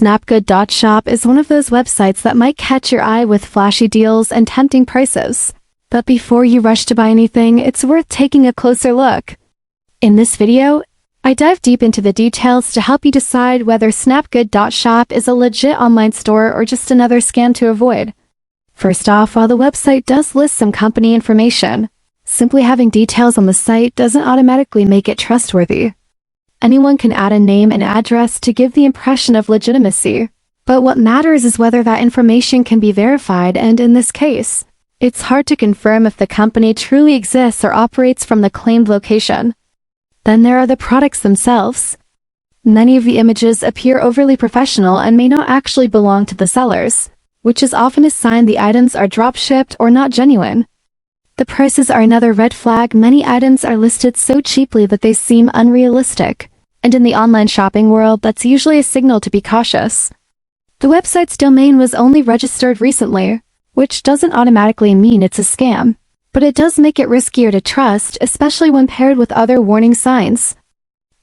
SnapGood.shop is one of those websites that might catch your eye with flashy deals and tempting prices. But before you rush to buy anything, it's worth taking a closer look. In this video, I dive deep into the details to help you decide whether SnapGood.shop is a legit online store or just another scam to avoid. First off, while the website does list some company information, simply having details on the site doesn't automatically make it trustworthy. Anyone can add a name and address to give the impression of legitimacy, but what matters is whether that information can be verified, and in this case, it's hard to confirm if the company truly exists or operates from the claimed location. Then there are the products themselves. Many of the images appear overly professional and may not actually belong to the sellers, which is often a sign the items are drop-shipped or not genuine. The prices are another red flag. Many items are listed so cheaply that they seem unrealistic, and in the online shopping world, that's usually a signal to be cautious. The website's domain was only registered recently, which doesn't automatically mean it's a scam, but it does make it riskier to trust, especially when paired with other warning signs.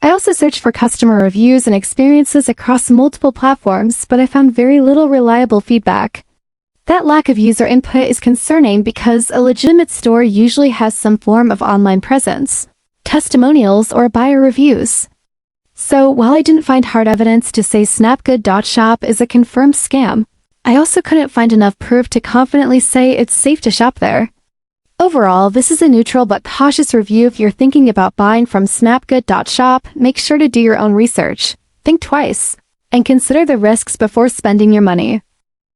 I also searched for customer reviews and experiences across multiple platforms, but I found very little reliable feedback. That lack of user input is concerning because a legitimate store usually has some form of online presence, testimonials, or buyer reviews. So, while I didn't find hard evidence to say SnapGood.shop is a confirmed scam, I also couldn't find enough proof to confidently say it's safe to shop there. Overall, this is a neutral but cautious review. If you're thinking about buying from SnapGood.shop, make sure to do your own research, think twice, and consider the risks before spending your money.